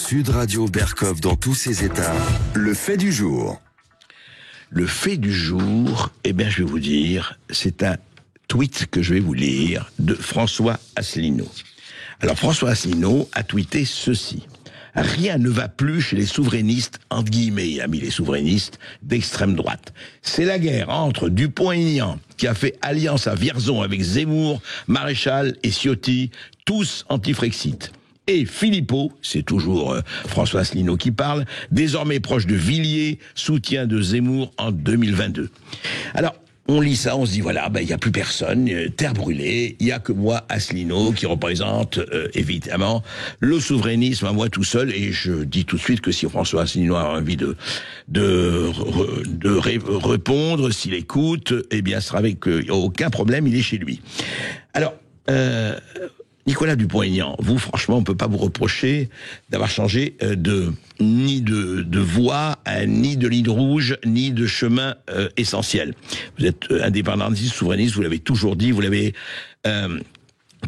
Sud Radio Berkov dans tous ses états. Le fait du jour. Le fait du jour, je vais vous dire, c'est un tweet que je vais vous lire de François Asselineau. Alors, François Asselineau a tweeté ceci. Rien ne va plus chez les souverainistes, entre guillemets, il a mis les souverainistes d'extrême droite. C'est la guerre entre Dupont-Aignan, qui a fait alliance à Vierzon avec Zemmour, Maréchal et Ciotti, tous anti-Frexit. Et Philippot, c'est toujours François Asselineau qui parle, désormais proche de Villiers, soutien de Zemmour en 2022. Alors, on lit ça, on se dit voilà, il y a plus personne, terre brûlée, il y a que moi, Asselineau, qui représente évidemment le souverainisme à moi tout seul. Et je dis tout de suite que si François Asselineau a envie de répondre, s'il écoute, ce sera avec aucun problème, il est chez lui. Alors, Nicolas Dupont-Aignan, vous, franchement, on peut pas vous reprocher d'avoir changé ni de voie, ni de ligne rouge, ni de chemin essentiel. Vous êtes indépendantiste, souverainiste, vous l'avez toujours dit, vous l'avez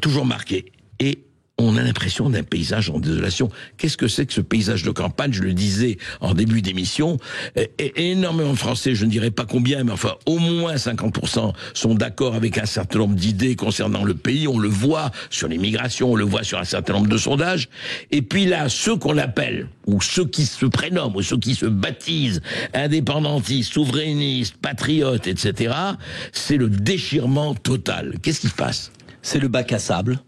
toujours marqué. Et on a l'impression d'un paysage en désolation. Qu'est-ce que c'est que ce paysage de campagne? Je le disais en début d'émission. Et énormément de Français, je ne dirais pas combien, mais enfin, au moins 50% sont d'accord avec un certain nombre d'idées concernant le pays. On le voit sur l'immigration, on le voit sur un certain nombre de sondages. Et puis là, ceux qu'on appelle, ou ceux qui se prénomment, ou ceux qui se baptisent indépendantistes, souverainistes, patriotes, etc., c'est le déchirement total. Qu'est-ce qui se passe? C'est le bac à sable.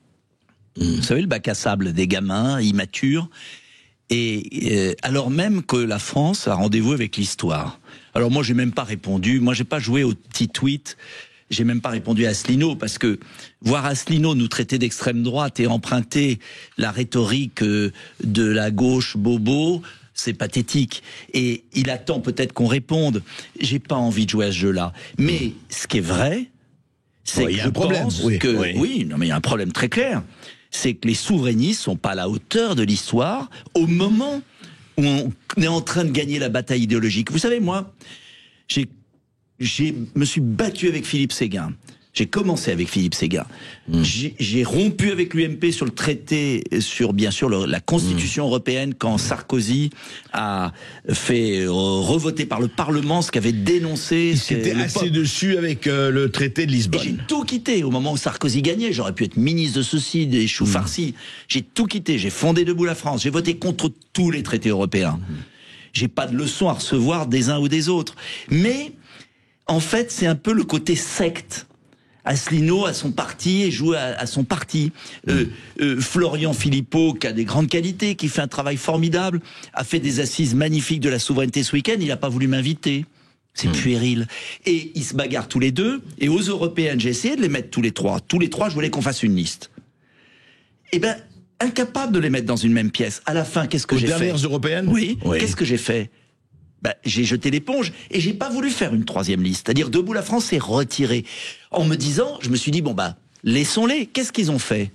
Vous savez, le bac à sable des gamins immatures, et alors même que la France a rendez-vous avec l'histoire. Alors moi, j'ai même pas répondu, moi j'ai pas joué au petit tweet, j'ai même pas répondu à Asselineau, parce que voir Asselineau nous traiter d'extrême droite et emprunter la rhétorique de la gauche bobo, c'est pathétique. Et il attend peut-être qu'on réponde. J'ai pas envie de jouer à ce jeu-là. Mais ce qui est vrai, c'est que je pense que... Oui, non mais il y a un problème très clair. C'est que les souverainistes sont pas à la hauteur de l'histoire au moment où on est en train de gagner la bataille idéologique. Vous savez, moi, me suis battu avec Philippe Séguin. J'ai commencé avec Philippe Séguin. J'ai rompu avec l'UMP sur le traité, sur bien sûr la Constitution européenne, quand Sarkozy a fait revoter par le Parlement ce qu'avait dénoncé. Il s'était assis dessus avec le traité de Lisbonne. J'ai tout quitté au moment où Sarkozy gagnait. J'aurais pu être ministre de ceci, des choux farcis. J'ai tout quitté. J'ai fondé Debout la France. J'ai voté contre tous les traités européens. J'ai pas de leçons à recevoir des uns ou des autres. Mais en fait, c'est un peu le côté secte. Asselineau a son parti et joue à son parti. Florian Philippot, qui a des grandes qualités, qui fait un travail formidable, a fait des assises magnifiques de la souveraineté ce week-end, il n'a pas voulu m'inviter. C'est puéril. Et ils se bagarrent tous les deux, et aux européennes, j'ai essayé de les mettre tous les trois. Tous les trois, je voulais qu'on fasse une liste. Incapable de les mettre dans une même pièce. À la fin, qu'est-ce que j'ai fait? Aux dernières européennes? Oui. Qu'est-ce que j'ai fait? J'ai jeté l'éponge et j'ai pas voulu faire une troisième liste. C'est-à-dire, Debout la France s'est retiré. En me disant, je me suis dit, laissons-les. Qu'est-ce qu'ils ont fait?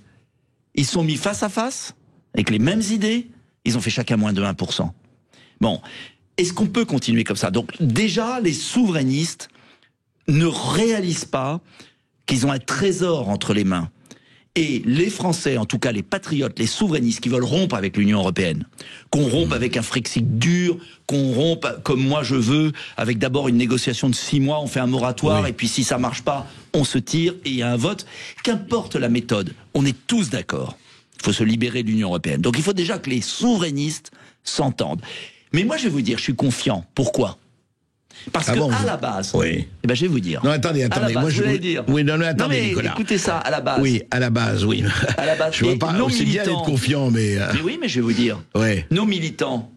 Ils sont mis face à face, avec les mêmes idées. Ils ont fait chacun moins de 1%. Bon. Est-ce qu'on peut continuer comme ça? Donc, déjà, les souverainistes ne réalisent pas qu'ils ont un trésor entre les mains. Et les Français, en tout cas les patriotes, les souverainistes qui veulent rompre avec l'Union européenne, qu'on rompe avec un Frexit dur, qu'on rompe comme moi je veux, avec d'abord une négociation de 6 mois, on fait un moratoire, et puis si ça marche pas, on se tire et il y a un vote. Qu'importe la méthode, on est tous d'accord. Il faut se libérer de l'Union européenne. Donc il faut déjà que les souverainistes s'entendent. Mais moi je vais vous dire, je suis confiant. Pourquoi ? Parce que à la base, je vais vous dire. Non, attendez. Moi, je voulais dire. Oui, non, attendez, Nicolas. Écoutez ça, à la base. Oui, à la base, oui. À la base, je vois pas. C'est bien d'être confiant, mais. Mais oui, mais je vais vous dire. Nos militants,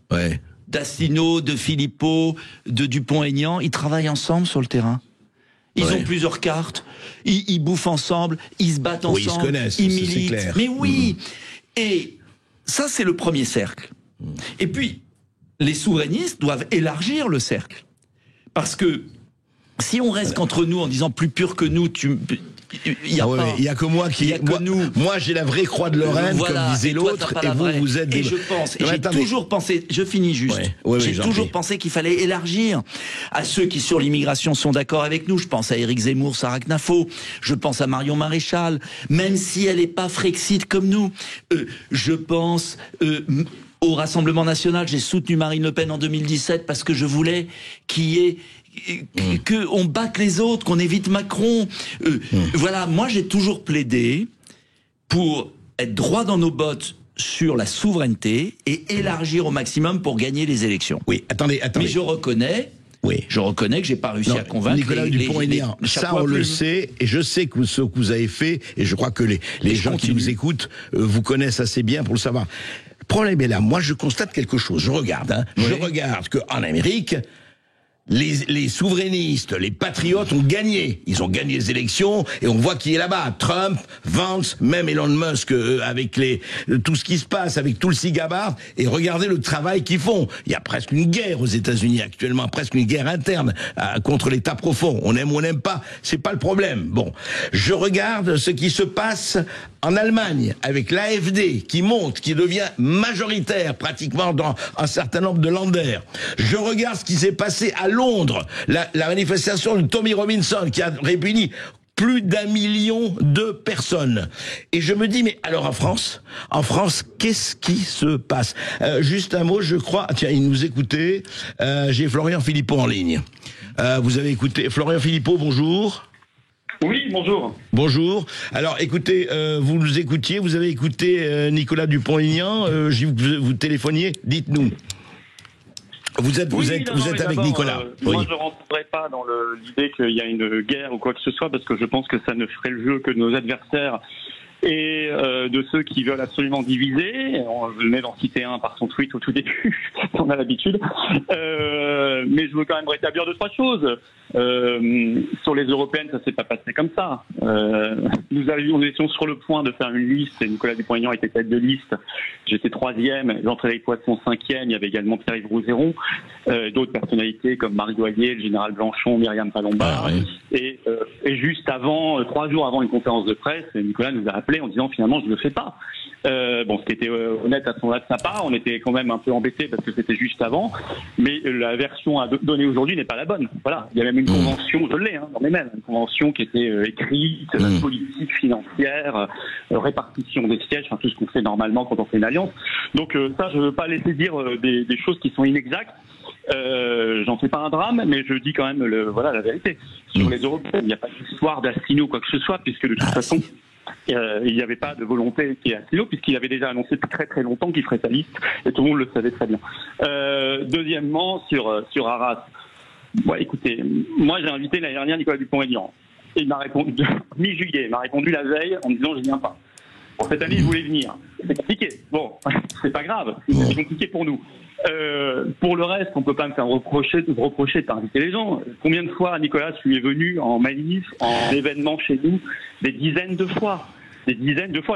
d'Asselineau, de Philippot, de Dupont-Aignan, ils travaillent ensemble sur le terrain. Ils ont plusieurs cartes. Ils bouffent ensemble. Ils se battent ensemble. Ils se connaissent. Ils militent. C'est clair. Mais oui. Et ça, c'est le premier cercle. Et puis, les souverainistes doivent élargir le cercle. Parce que si on reste qu'entre nous en disant plus pur que nous, il y a que moi qui. Moi, j'ai la vraie croix de Lorraine, comme disait l'autre, et vous êtes. Et je pense, et j'ai toujours pensé, je finis juste. J'ai toujours pensé qu'il fallait élargir à ceux qui sur l'immigration sont d'accord avec nous. Je pense à Éric Zemmour, Sarah Knafo. Je pense à Marion Maréchal, même si elle n'est pas Frexit comme nous. Je pense Au Rassemblement National, j'ai soutenu Marine Le Pen en 2017 parce que je voulais qu'on batte les autres, qu'on évite Macron. Voilà, moi j'ai toujours plaidé pour être droit dans nos bottes sur la souveraineté et élargir au maximum pour gagner les élections. Oui, attendez. Mais je reconnais que j'ai pas réussi à convaincre Nicolas Dupont-Aignan. Ça, on le sait, et je sais que ce que vous avez fait, et je crois que les gens qui nous écoutent vous connaissent assez bien pour le savoir. Le problème est là. Moi, je constate quelque chose. Je regarde, je regarde qu'en Amérique, les souverainistes, les patriotes ont gagné. Ils ont gagné les élections et on voit qui est là-bas. Trump, Vance, même Elon Musk avec tout ce qui se passe, avec tout le cigabard. Et regardez le travail qu'ils font. Il y a presque une guerre aux États-Unis actuellement, presque une guerre interne contre l'État profond. On aime ou on n'aime pas, c'est pas le problème. Bon, je regarde ce qui se passe en Allemagne avec l'AfD qui monte, qui devient majoritaire pratiquement dans un certain nombre de Länder. Je regarde ce qui s'est passé à Londres, la manifestation de Tommy Robinson qui a réuni plus d'1 million de personnes. Et je me dis, mais alors en France, qu'est-ce qui se passe? Juste un mot, je crois, tiens, il nous écoutait, j'ai Florian Philippot en ligne. Vous avez écouté, Florian Philippot, bonjour. Oui, bonjour. Bonjour. Alors, écoutez, vous nous écoutiez, vous avez écouté Nicolas Dupont-Aignan, vous téléphoniez, dites-nous. Vous êtes avec Nicolas. Moi, je ne rentrerai pas dans l'idée qu'il y a une guerre ou quoi que ce soit, parce que je pense que ça ne ferait le jeu que de nos adversaires et de ceux qui veulent absolument diviser. On venait d'en citer un par son tweet au tout début, on a l'habitude. Mais je veux quand même rétablir 2-3 choses. Sur les européennes, ça s'est pas passé comme ça. Nous étions sur le point de faire une liste, et Nicolas Dupont-Aignan était tête de liste. J'étais 3e, Jean-Frédéric Poisson 5e, il y avait également Pierre-Yves Rouzeron, d'autres personnalités comme Marie Doyer, le général Blanchon, Myriam Palomba. Et juste avant, 3 jours avant une conférence de presse, Nicolas nous a appelé en disant finalement je ne le fais pas. Bon, ce qui était honnête à ce moment-là de sa part, on était quand même un peu embêtés parce que c'était juste avant, mais la version à donner aujourd'hui n'est pas la bonne. Voilà, il y a même une convention, je l'ai dans mes mails, une convention qui était écrite, politique, financière, répartition des sièges, enfin tout ce qu'on fait normalement quand on fait une alliance. Donc ça, je ne veux pas laisser dire des choses qui sont inexactes. J'en fais pas un drame, mais je dis quand même la vérité. Sur les Européens, il n'y a pas d'histoire d'Asselineau ou quoi que ce soit, puisque de toute façon, il n'y avait pas de volonté qui est Asselineau, puisqu'il avait déjà annoncé depuis très très longtemps qu'il ferait sa liste, et tout le monde le savait très bien. Deuxièmement, sur Arras, écoutez, moi j'ai invité l'année dernière Nicolas Dupont-Aignan. Il m'a répondu mi-juillet, il m'a répondu la veille en me disant je viens pas. Bon, cette année, il voulait venir. C'est compliqué. Bon, c'est pas grave. C'est compliqué pour nous. Pour le reste, on peut pas me faire reprocher de pas inviter les gens. Combien de fois, Nicolas, tu es venu en manif, en événement chez nous? Des dizaines de fois. Et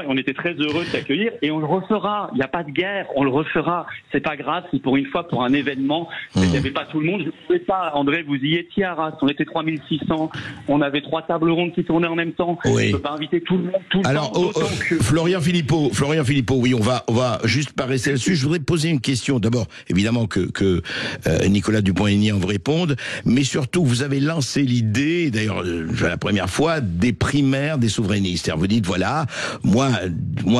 on était très heureux de t'accueillir, et on le refera. Il n'y a pas de guerre, on le refera. C'est pas grave si pour une fois, pour un événement, il n'y avait pas tout le monde. Je ne pouvais pas, André, vous y étiez à Arras, on était 3600, on avait 3 tables rondes qui tournaient en même temps. Oui. On ne peut pas inviter tout le monde tout le temps. Alors, Florian Philippot, oui, on va juste pas rester là-dessus. Je voudrais poser une question. D'abord, évidemment que Nicolas Dupont-Aignan vous réponde, mais surtout, vous avez lancé l'idée, d'ailleurs, la première fois, des primaires des souverainistes. Vous dites, voilà, moi,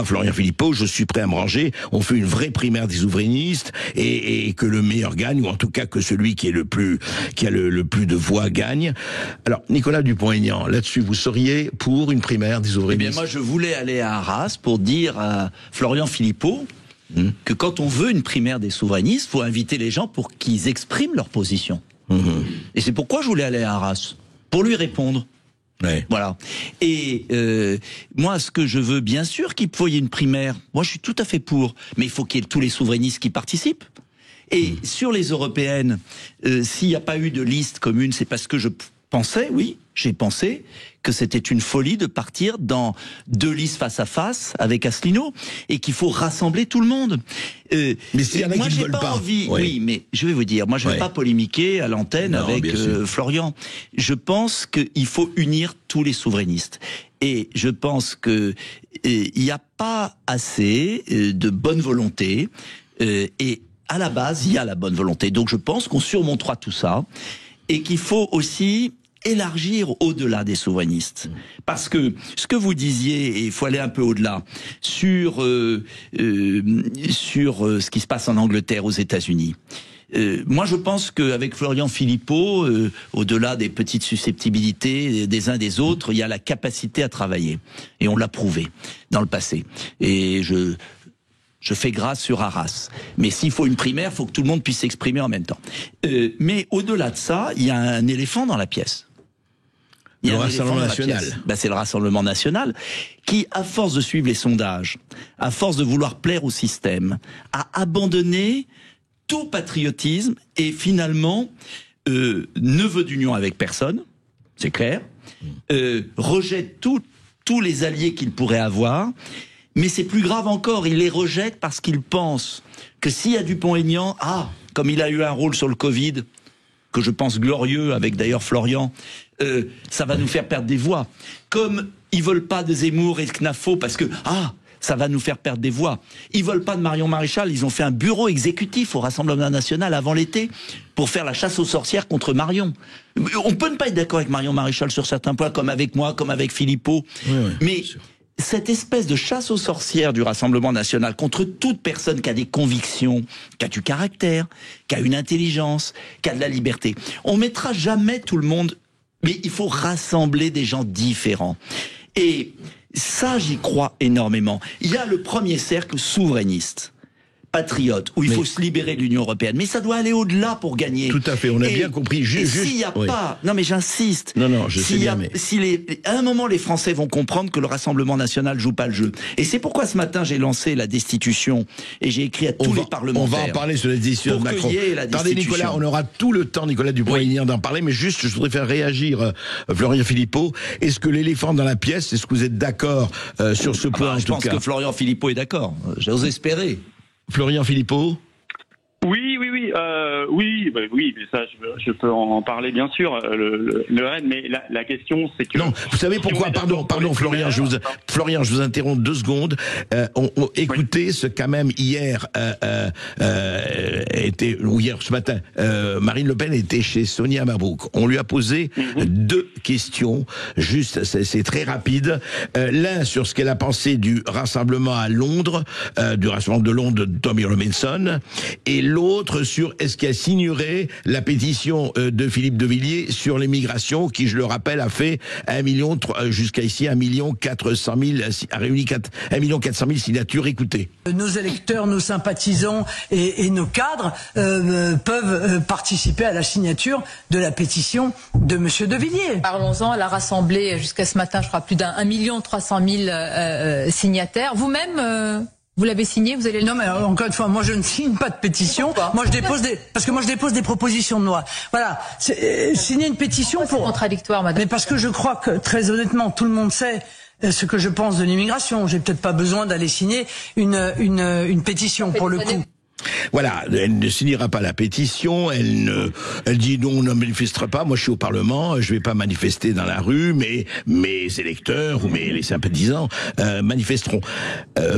Florian Philippot, je suis prêt à me ranger. On fait une vraie primaire des souverainistes et que le meilleur gagne, ou en tout cas que celui qui a le plus de voix gagne. Alors, Nicolas Dupont-Aignan, là-dessus, vous seriez pour une primaire des souverainistes? Eh bien, moi, je voulais aller à Arras pour dire à Florian Philippot que quand on veut une primaire des souverainistes, il faut inviter les gens pour qu'ils expriment leur position. Et c'est pourquoi je voulais aller à Arras, pour lui répondre. Ouais. Voilà. Et moi, ce que je veux, bien sûr qu'il faut y ait une primaire. Moi, je suis tout à fait pour. Mais il faut qu'il y ait tous les souverainistes qui participent. Et sur les européennes, s'il n'y a pas eu de liste commune, c'est parce que j'ai pensé que c'était une folie de partir dans 2 listes face à face avec Asselineau et qu'il faut rassembler tout le monde. Mais s'il y en a moi, qui ne j'ai veulent pas envie. Oui, mais je vais vous dire, moi, je ne vais pas polémiquer à l'antenne avec Florian. Je pense qu'il faut unir tous les souverainistes. Et je pense que il n'y a pas assez de bonne volonté. Et à la base, il y a la bonne volonté. Donc, je pense qu'on surmontera tout ça et qu'il faut aussi élargir au-delà des souverainistes. Parce que ce que vous disiez, et il faut aller un peu au-delà, sur ce qui se passe en Angleterre, aux États-Unis. Moi, je pense qu'avec Florian Philippot, au-delà des petites susceptibilités des uns des autres, il y a la capacité à travailler. Et on l'a prouvé dans le passé. Et je fais grâce sur Arras. Mais s'il faut une primaire, il faut que tout le monde puisse s'exprimer en même temps. Mais au-delà de ça, il y a un éléphant dans la pièce. Le Rassemblement national. C'est le Rassemblement national qui, à force de suivre les sondages, à force de vouloir plaire au système, a abandonné tout patriotisme et finalement ne veut d'union avec personne, c'est clair, rejette tous les alliés qu'il pourrait avoir, mais c'est plus grave encore, il les rejette parce qu'il pense que s'il y a Dupont-Aignan, comme il a eu un rôle sur le Covid, que je pense glorieux, avec d'ailleurs Florian, ça va nous faire perdre des voix. Comme ils veulent pas de Zemmour et de Knafo parce que, ça va nous faire perdre des voix. Ils veulent pas de Marion Maréchal, ils ont fait un bureau exécutif au Rassemblement national avant l'été pour faire la chasse aux sorcières contre Marion. On peut ne pas être d'accord avec Marion Maréchal sur certains points, comme avec moi, comme avec Philippot, mais cette espèce de chasse aux sorcières du Rassemblement national contre toute personne qui a des convictions, qui a du caractère, qui a une intelligence, qui a de la liberté. On mettra jamais tout le monde, mais il faut rassembler des gens différents. Et ça, j'y crois énormément. Il y a le premier cercle souverainiste, patriote, où il faut se libérer de l'Union européenne. Mais ça doit aller au-delà pour gagner. Tout à fait, on a bien compris. S'il n'y a pas... Non, mais j'insiste. Non, je sais bien, mais... À un moment, les Français vont comprendre que le Rassemblement national joue pas le jeu. Et c'est pourquoi ce matin, j'ai lancé la destitution et j'ai écrit à tous les parlementaires. On va en parler sur la destitution de Macron. Attendez, Nicolas, on aura tout le temps, Nicolas Dupont-Aignan, d'en parler, mais juste, je voudrais faire réagir Florian Philippot. Est-ce que l'éléphant dans la pièce, est-ce que vous êtes d'accord sur ce point, en tout cas ? Je pense que Florian Philippot est d'accord. J'ose espérer. Florian Philippot ? Oui, mais ça, je peux en parler, bien sûr, le RN, mais la question, c'est que... Non, vous savez pourquoi, pardon, Florian, je vous interromps 2 secondes. Écoutez ce quand même hier, ce matin, Marine Le Pen était chez Sonia Mabrouk. On lui a posé 2 questions, juste, c'est très rapide. L'un sur ce qu'elle a pensé du rassemblement à Londres, du rassemblement de Londres de Tommy Robinson, et l'autre sur est-ce qu'elle signerait la pétition de Philippe de Villiers sur l'immigration, qui, je le rappelle, a fait 1 million, jusqu'à ici 1 400 000, a réuni 1 400 000 signatures. Écoutez. Nos électeurs, nos sympathisants et nos cadres peuvent participer à la signature de la pétition de Monsieur de Villiers. Parlons-en, elle a rassemblé jusqu'à ce matin, je crois, plus d'1 300 000 signataires. Vous-même vous l'avez signé, vous allez le... Non, mais encore une fois, moi je ne signe pas de pétition. Moi je dépose parce que moi je dépose des propositions de loi. Voilà, signer une pétition pour... C'est contradictoire, madame. Mais parce que je crois que, très honnêtement, tout le monde sait ce que je pense de l'immigration. J'ai peut-être pas besoin d'aller signer une pétition pour le coup. Voilà, elle ne signera pas la pétition, elle dit non, on ne manifestera pas, moi je suis au Parlement, je vais pas manifester dans la rue, mais mes électeurs ou les sympathisants manifesteront.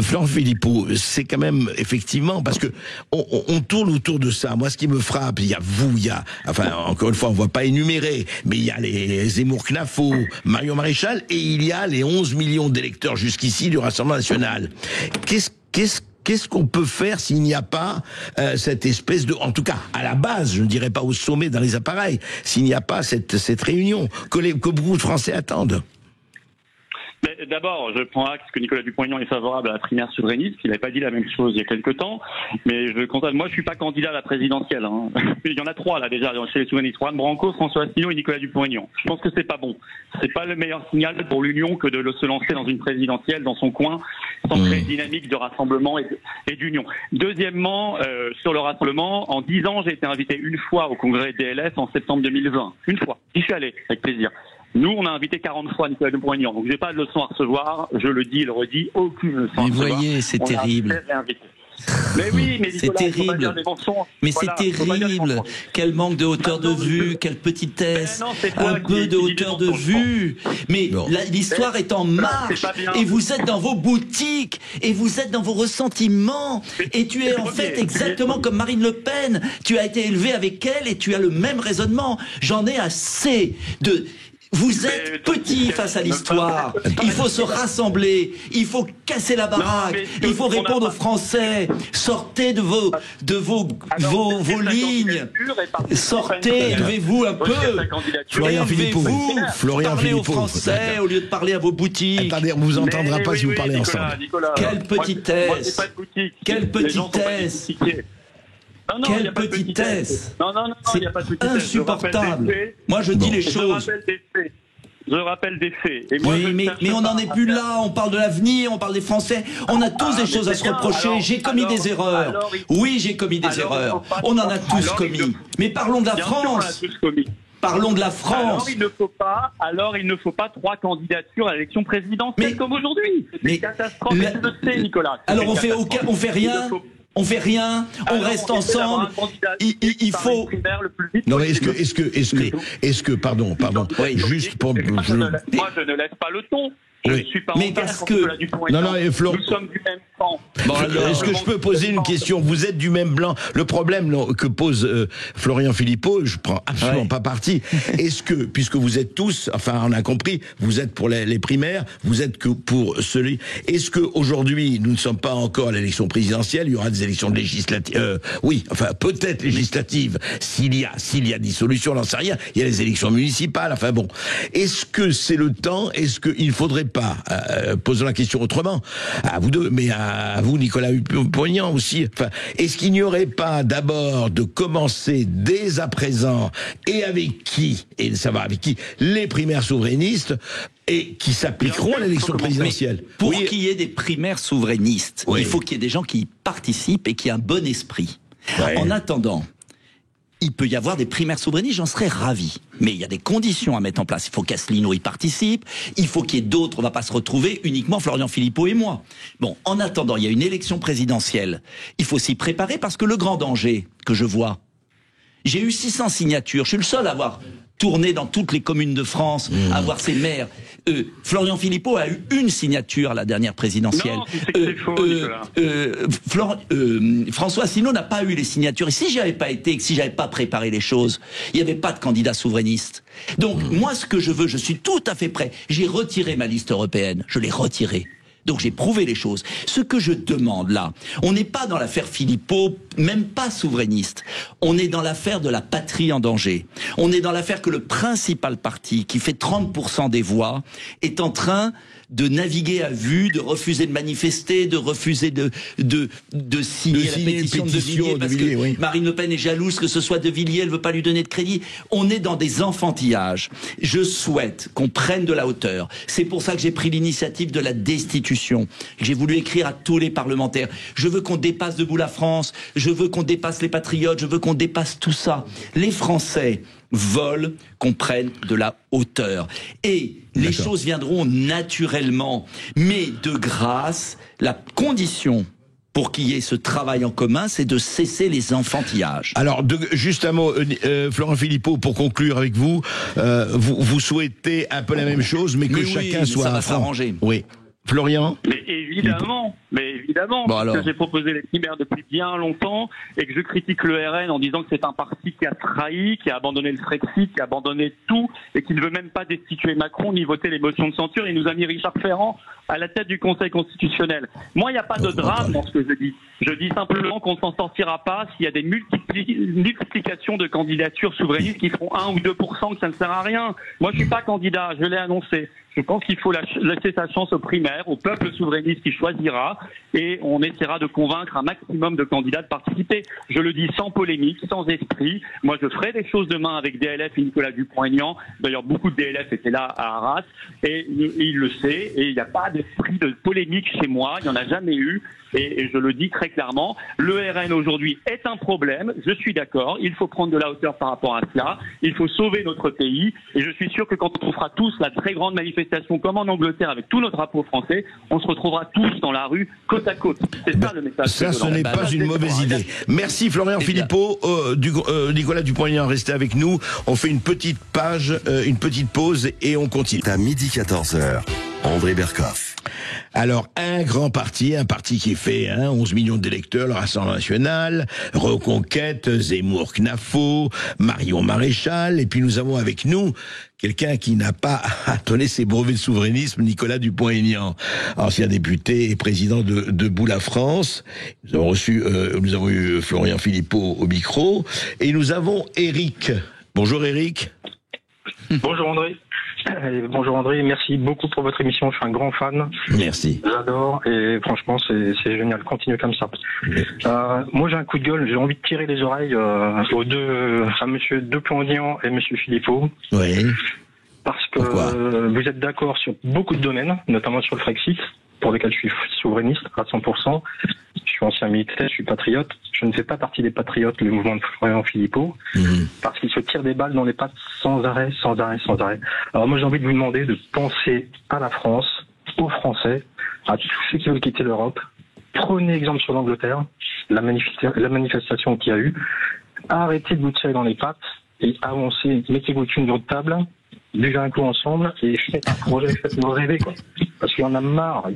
Florian Philippot, c'est quand même effectivement, parce que on tourne autour de ça. Moi ce qui me frappe, il y a encore une fois on va pas énumérer, mais il y a les Zemmour Knafo, Marion Maréchal, et il y a les 11 millions d'électeurs jusqu'ici du Rassemblement national. Qu'est-ce qu'on peut faire s'il n'y a pas cette espèce de, en tout cas à la base, je ne dirais pas au sommet dans les appareils, s'il n'y a pas cette réunion que beaucoup de Français attendent? D'abord, je prends acte que Nicolas Dupont-Aignan est favorable à la primaire souverainiste. Il n'avait pas dit la même chose il y a quelque temps. Mais moi, je suis pas candidat à la présidentielle. Hein. Il y en a 3 là déjà chez les souverainistes: Juan Branco, François Asselineau et Nicolas Dupont-Aignan. Je pense que c'est pas bon. C'est pas le meilleur signal pour l'Union que de se lancer dans une présidentielle dans son coin, sans créer une dynamique de rassemblement et d'union. Deuxièmement, sur le rassemblement, en 10 ans, j'ai été invité une fois au congrès DLF en septembre 2020. Une fois. J'y suis allé, avec plaisir. Nous, on a invité 40 fois Nicolas Dupont-Aignan, donc j'ai pas de leçon à recevoir, je le dis et le redis, aucune leçon à recevoir. Mais voyez, c'est terrible. Mais oui, mais C'est Nicolas, faut pas terrible. dire des mensonges. Mais Voilà, c'est faut pas dire des terrible. mensonges. Quel manque de hauteur de Non, vue, quelle petitesse, Mais non, c'est toi un qui peu de dis des hauteur de mensonges. vue. Mais Bon. l'histoire est en marche c'est pas bien. et vous êtes dans vos boutiques et vous êtes dans vos ressentiments et tu es en fait exactement comme Marine Le Pen. Tu as été élevé avec elle et tu as le même raisonnement. J'en ai assez de... Vous êtes petit face à l'histoire. Il faut se rassembler. Il faut casser la baraque. Il faut répondre aux Français. Sortez de vos lignes. Sortez, élevez-vous un peu. Florian Philippot. Élevez-vous. Florian Parlez aux Philippot. Français au lieu de parler à vos boutiques. Attendez, on vous entendra pas si vous parlez ensemble. Quelle petitesse. Quelle petitesse. Quelle petitesse. Non, il n'y a pas de petitesse. Insupportable. Moi, je dis les choses. Je rappelle des faits. Et moi, Oui, mais on n'en est plus là. On parle de l'avenir, on parle des Français. On a tous des choses à se reprocher. J'ai commis des erreurs. Oui, j'ai commis des erreurs. On en a tous commis. Mais parlons de la France. Parlons de la France. Alors il ne faut pas 3 candidatures à l'élection présidentielle comme aujourd'hui. C'est une catastrophe. Mais tu le sais, Nicolas. Alors on fait rien. On fait rien, on reste ensemble. Il faut. Non, mais est-ce que, pardon, Oui. juste pour. Moi, je ne laisse pas le ton. Je ne suis pas mais parce que non, nous sommes du même camp. Bon, est-ce que je peux poser une question? Vous êtes du même blanc. Le problème que pose Florian Philippot, je prends absolument pas parti. Est-ce que, puisque vous êtes tous, enfin on a compris, vous êtes pour les primaires, vous êtes que pour celui. Est-ce que aujourd'hui nous ne sommes pas encore à l'élection présidentielle? Il y aura des élections législatives. Oui, enfin peut-être législatives. S'il y a dissolution, on n'en sait rien. Il y a les élections municipales. Enfin bon. Est-ce que c'est le temps? Est-ce qu'il faudrait pas, posons la question autrement, à vous deux, mais à vous, Nicolas Dupont-Aignan aussi, enfin, est-ce qu'il n'y aurait pas d'abord de commencer dès à présent, et avec qui, et savoir avec qui, les primaires souverainistes, et qui s'appliqueront à l'élection présidentielle? Pour qu'il y ait des primaires souverainistes, il faut qu'il y ait des gens qui y participent et qui aient un bon esprit. Ouais. En attendant, il peut y avoir des primaires souverainistes, j'en serais ravi. Mais il y a des conditions à mettre en place. Il faut qu'Asselineau y participe, il faut qu'il y ait d'autres, on ne va pas se retrouver uniquement Florian Philippot et moi. Bon, en attendant, il y a une élection présidentielle. Il faut s'y préparer parce que le grand danger que je vois, j'ai eu 600 signatures, je suis le seul à avoir tourné dans toutes les communes de France, à voir ces maires. Florian Philippot a eu une signature à la dernière présidentielle. Non, c'est faux, François Asselineau n'a pas eu les signatures. Et si j'avais pas été, et si j'avais pas préparé les choses, il n'y avait pas de candidat souverainiste. Donc, moi, ce que je veux, je suis tout à fait prêt. J'ai retiré ma liste européenne. Je l'ai retirée. Donc j'ai prouvé les choses. Ce que je demande là, on n'est pas dans l'affaire Philippot, même pas souverainiste. On est dans l'affaire de la patrie en danger. On est dans l'affaire que le principal parti, qui fait 30% des voix, est en train de naviguer à vue, de refuser de manifester, de refuser de signer la pétition de Villiers, parce que Marine Le Pen est jalouse que ce soit de Villiers, elle veut pas lui donner de crédit. On est dans des enfantillages. Je souhaite qu'on prenne de la hauteur. C'est pour ça que j'ai pris l'initiative de la destitution. J'ai voulu écrire à tous les parlementaires. Je veux qu'on dépasse debout la France. Je veux qu'on dépasse les patriotes. Je veux qu'on dépasse tout ça. Les Français veulent qu'on prenne de la hauteur. Et les choses viendront naturellement. Mais de grâce, la condition pour qu'il y ait ce travail en commun, c'est de cesser les enfantillages. Alors, juste un mot, Florian Philippot, pour conclure avec vous, vous souhaitez un peu la même chose, mais que chacun soit ça va s'arranger. Oui. Florian? Mais évidemment, bon, parce que j'ai proposé les primaires depuis bien longtemps et que je critique le RN en disant que c'est un parti qui a trahi, qui a abandonné le Frexit, qui a abandonné tout et qui ne veut même pas destituer Macron ni voter les motions de censure. Il nous a mis Richard Ferrand à la tête du Conseil constitutionnel. Moi, il n'y a pas de drame dans ce que je dis. Je dis simplement qu'on ne s'en sortira pas s'il y a des multiplications de candidatures souverainistes qui feront 1 ou 2%, que ça ne sert à rien. Moi, je suis pas candidat, je l'ai annoncé. Je pense qu'il faut laisser sa chance aux primaires, au peuple souverainiste qui choisira, et on essaiera de convaincre un maximum de candidats de participer. Je le dis sans polémique, sans esprit. Moi, je ferai des choses demain avec DLF et Nicolas Dupont-Aignan. D'ailleurs, beaucoup de DLF étaient là à Arras, et il le sait, et il n'y a pas d'esprit de polémique chez moi, il n'y en a jamais eu. Et je le dis très clairement, le RN aujourd'hui est un problème, je suis d'accord, il faut prendre de la hauteur par rapport à cela, il faut sauver notre pays, et je suis sûr que quand on fera tous la très grande manifestation manifestation comme en Angleterre avec tout notre drapeau français, on se retrouvera tous dans la rue, côte à côte. C'est ça le message. Ça, ce n'est pas une mauvaise idée. Merci Florian Philippot, Nicolas Dupont-Aignan, restez avec nous. On fait une petite pause et on continue. À midi 14h, André Berkoff. Alors, un parti qui fait 11 millions d'électeurs, le Rassemblement National, Reconquête, Zemmour, CNAFO, Marion Maréchal, et puis nous avons avec nous quelqu'un qui n'a pas donné ses brevets de souverainisme, Nicolas Dupont-Aignan, ancien député et président de Debout la France. Nous avons eu Florian Philippot au micro, et nous avons Eric. Bonjour Eric. Bonjour André. Bonjour André, merci beaucoup pour votre émission, je suis un grand fan. Merci. J'adore et franchement c'est génial, continuez comme ça. Moi j'ai un coup de gueule, j'ai envie de tirer les oreilles à monsieur Dupont-Aignan et monsieur Philippot. Oui. Parce que Pourquoi vous êtes d'accord sur beaucoup de domaines, notamment sur le Frexit, pour lequel je suis souverainiste à 100%. Je suis ancien militaire, je suis patriote. Je ne fais pas partie des patriotes, le mouvement de Florian Philippot, parce qu'il se tire des balles dans les pattes sans arrêt. Alors moi j'ai envie de vous demander de penser à la France, aux Français, à tous ceux qui veulent quitter l'Europe. Prenez exemple sur l'Angleterre, la manifestation qu'il y a eu. Arrêtez de vous tirer dans les pattes et avancez, mettez-vous une de table, buvez un coup ensemble et faites un projet, faites-nous rêver, quoi. Parce qu'il y en a marre.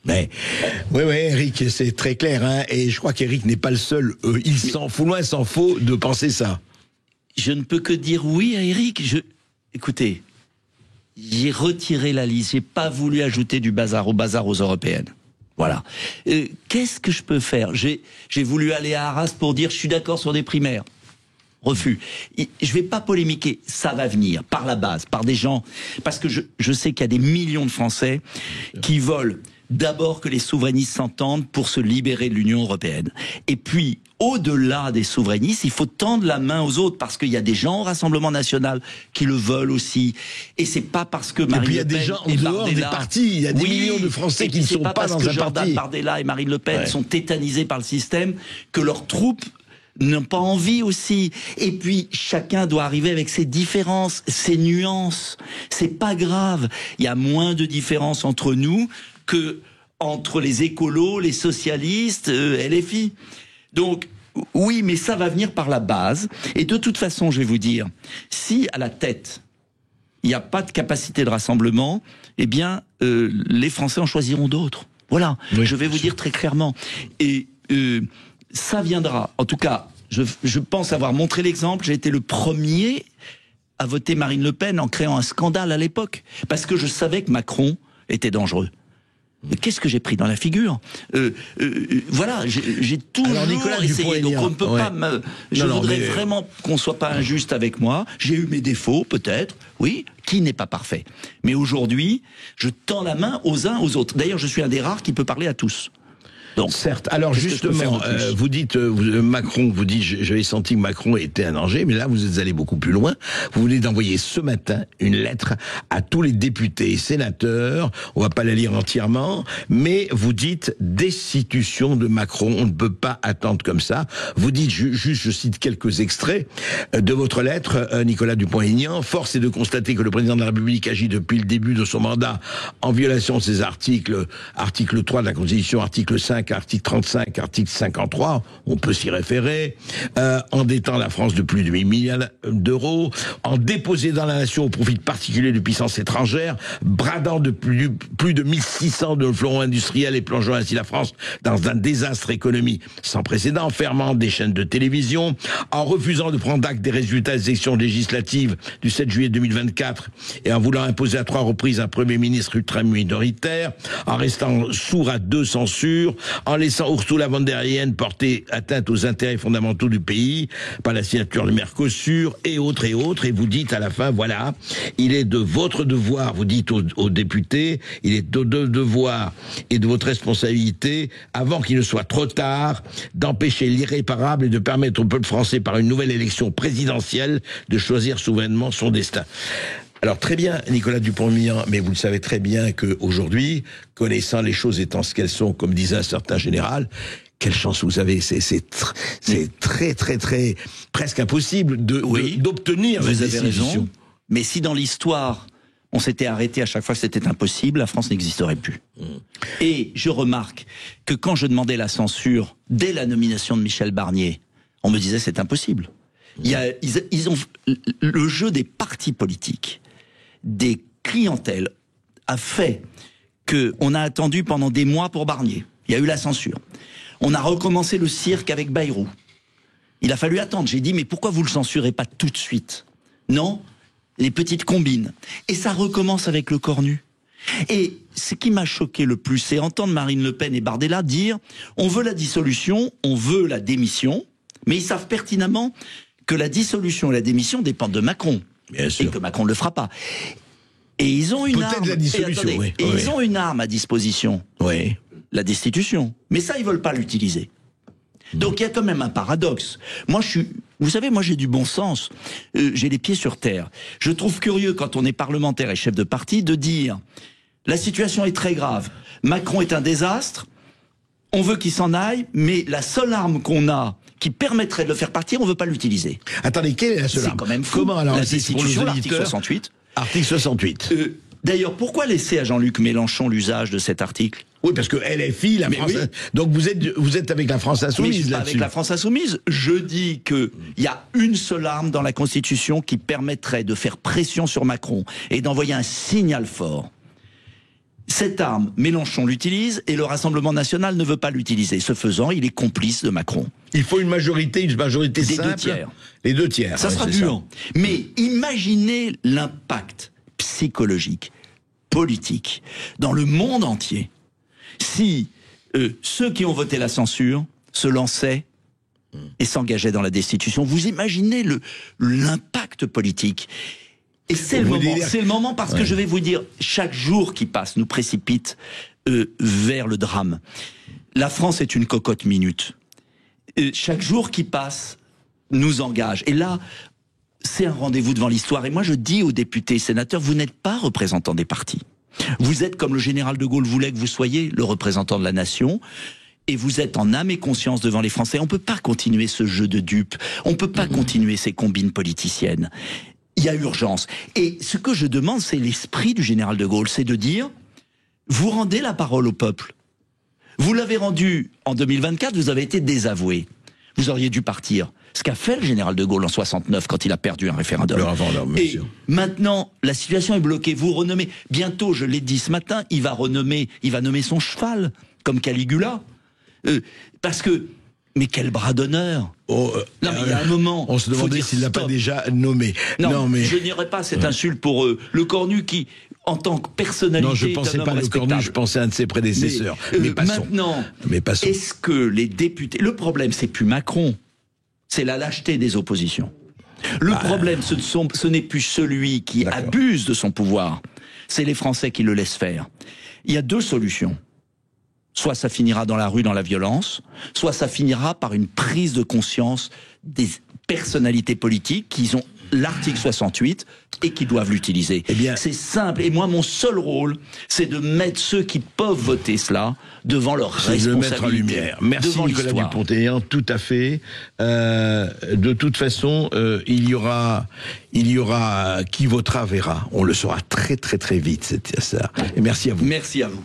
Mais, oui, Eric, c'est très clair, et je crois qu'Eric n'est pas le seul. Il s'en faut de penser ça. Je ne peux que dire oui à Eric. Écoutez, j'ai retiré la liste. J'ai pas voulu ajouter du bazar aux européennes. Voilà. Qu'est-ce que je peux faire? J'ai voulu aller à Arras pour dire je suis d'accord sur des primaires. Refus. Je vais pas polémiquer, ça va venir par la base, par des gens, parce que je sais qu'il y a des millions de Français qui veulent d'abord que les souverainistes s'entendent pour se libérer de l'Union européenne. Et puis, au-delà des souverainistes, il faut tendre la main aux autres, parce qu'il y a des gens au Rassemblement National qui le veulent aussi. Et c'est pas parce que Marine Le Pen... Et puis il y a des gens en dehors des partis, il y a des millions de Français qui ne sont pas dans un parti. Jordan Bardella et Marine Le Pen sont tétanisés par le système, que leurs troupes n'ont pas envie aussi. Et puis, chacun doit arriver avec ses différences, ses nuances. C'est pas grave. Il y a moins de différences entre nous que entre les écolos, les socialistes, LFI. Donc, oui, mais ça va venir par la base. Et de toute façon, je vais vous dire, si à la tête, il n'y a pas de capacité de rassemblement, eh bien, les Français en choisiront d'autres. Voilà, oui, je vais vous dire très clairement. Et ça viendra. En tout cas, je pense avoir montré l'exemple. J'ai été le premier à voter Marine Le Pen en créant un scandale à l'époque. Parce que je savais que Macron était dangereux. Mais qu'est-ce que j'ai pris dans la figure? Voilà, j'ai toujours essayé. Donc on ne peut pas me... Je voudrais vraiment qu'on soit pas injuste avec moi. J'ai eu mes défauts, peut-être. Oui, qui n'est pas parfait. Mais aujourd'hui, je tends la main aux uns, aux autres. D'ailleurs, je suis un des rares qui peut parler à tous. Donc, certes. Alors justement, vous dites Macron, vous dites j'avais senti que Macron était un danger, mais là vous êtes allé beaucoup plus loin. Vous venez d'envoyer ce matin une lettre à tous les députés et sénateurs. On va pas la lire entièrement, mais vous dites destitution de Macron. On ne peut pas attendre comme ça. Vous dites juste, je cite quelques extraits de votre lettre, Nicolas Dupont-Aignan. Force est de constater que le président de la République agit depuis le début de son mandat en violation de ses articles 3 de la Constitution, article 5. Article 35, article 53, on peut s'y référer, endettant la France de plus de 8 milliards d'euros, en dépossédant la nation au profit de particuliers de puissances étrangères, bradant de plus de 1600 de fleurons industriels et plongeant ainsi la France dans un désastre économique sans précédent, fermant des chaînes de télévision, en refusant de prendre acte des résultats des élections législatives du 7 juillet 2024 et en voulant imposer à 3 reprises un Premier ministre ultra-minoritaire, en restant sourd à 2 censures, en laissant Ursula von der Leyen porter atteinte aux intérêts fondamentaux du pays par la signature du Mercosur et autres, et vous dites à la fin, voilà, il est de votre devoir, vous dites aux députés, il est de devoir et de votre responsabilité, avant qu'il ne soit trop tard, d'empêcher l'irréparable et de permettre au peuple français, par une nouvelle élection présidentielle, de choisir souverainement son destin. Alors très bien, Nicolas Dupont-Aignan, mais vous le savez très bien qu'aujourd'hui, connaissant les choses étant ce qu'elles sont, comme disait un certain général, quelle chance vous avez, c'est très presque impossible d'obtenir vous avez raison. Mais si dans l'histoire on s'était arrêté à chaque fois que c'était impossible, la France n'existerait plus. Et je remarque que quand je demandais la censure dès la nomination de Michel Barnier, on me disait c'est impossible. Ils ont le jeu des partis politiques, des clientèles a fait qu'on a attendu pendant des mois pour Barnier. Il y a eu la censure. On a recommencé le cirque avec Bayrou. Il a fallu attendre. J'ai dit mais pourquoi vous le censurez pas tout de suite? Non, les petites combines. Et ça recommence avec le Cornu. Et ce qui m'a choqué le plus, c'est entendre Marine Le Pen et Bardella dire on veut la dissolution, on veut la démission, mais ils savent pertinemment que la dissolution et la démission dépendent de Macron. Bien sûr. Et que Macron ne le fera pas. Et ils ont une arme. Peut-être la dissolution, oui. Ils ont une arme à disposition. Oui. La destitution. Mais ça, ils veulent pas l'utiliser. Donc il y a quand même un paradoxe. Moi, vous savez, moi j'ai du bon sens. J'ai les pieds sur terre. Je trouve curieux quand on est parlementaire et chef de parti de dire la situation est très grave. Macron est un désastre. On veut qu'il s'en aille, mais la seule arme qu'on a qui permettrait de le faire partir, on veut pas l'utiliser. Attendez, quelle est la seule arme? C'est quand même fou. Comment alors? La destitution, l'article 68. Article 68. D'ailleurs, pourquoi laisser à Jean-Luc Mélenchon l'usage de cet article? Oui, parce que LFI, la France... oui. Donc vous êtes avec la France Mais je Insoumise suis pas là-dessus. avec la France Insoumise. Je dis que il y a une seule arme dans la Constitution qui permettrait de faire pression sur Macron et d'envoyer un signal fort. Cette arme, Mélenchon l'utilise et le Rassemblement national ne veut pas l'utiliser. Ce faisant, il est complice de Macron. Il faut une majorité Des simple. 2 tiers. Les 2 tiers. Ça ouais, sera c'est dur. Mais imaginez l'impact psychologique, politique, dans le monde entier, si ceux qui ont voté la censure se lançaient et s'engageaient dans la destitution. Vous imaginez l'impact politique. Et c'est le moment parce que je vais vous dire, chaque jour qui passe nous précipite vers le drame. La France est une cocotte minute. Chaque jour qui passe nous engage. Et là, c'est un rendez-vous devant l'histoire. Et moi, je dis aux députés et sénateurs, vous n'êtes pas représentants des partis. Vous êtes, comme le général de Gaulle voulait que vous soyez, le représentant de la nation. Et vous êtes en âme et conscience devant les Français. On ne peut pas continuer ce jeu de dupes. On ne peut pas continuer ces combines politiciennes. Il y a urgence. Et ce que je demande, c'est l'esprit du général de Gaulle. C'est de dire, vous rendez la parole au peuple. Vous l'avez rendu en 2024, vous avez été désavoué. Vous auriez dû partir. Ce qu'a fait le général de Gaulle en 69 quand il a perdu un référendum. Le référendum, bien et sûr. maintenant, la situation est bloquée. Vous renommez. Bientôt, je l'ai dit ce matin, il va nommer son cheval comme Caligula. Parce que, mais quel bras d'honneur! Non, mais il y a un moment. On se demandait s'il l'a pas déjà nommé. Non, mais je n'irai pas cette insulte pour le Cornu qui, en tant que personnalité, non, je pensais pas le Cornu, je pensais à un de ses prédécesseurs. Mais passons. Maintenant, passons. est-ce que les députés... Le problème, c'est plus Macron, c'est la lâcheté des oppositions. Le problème, ce n'est plus celui qui abuse de son pouvoir, c'est les Français qui le laissent faire. Il y a 2 solutions. Soit ça finira dans la rue, dans la violence, soit ça finira par une prise de conscience des personnalités politiques qui ont l'article 68 et qui doivent l'utiliser. Eh bien, c'est simple. Et moi, mon seul rôle, c'est de mettre ceux qui peuvent voter cela devant leur responsabilité. De mettre en lumière. Merci Nicolas Dupont-Aignan, tout à fait. De toute façon, il y aura qui votera verra. On le saura très très très vite, c'est ça. Et merci à vous. Merci à vous.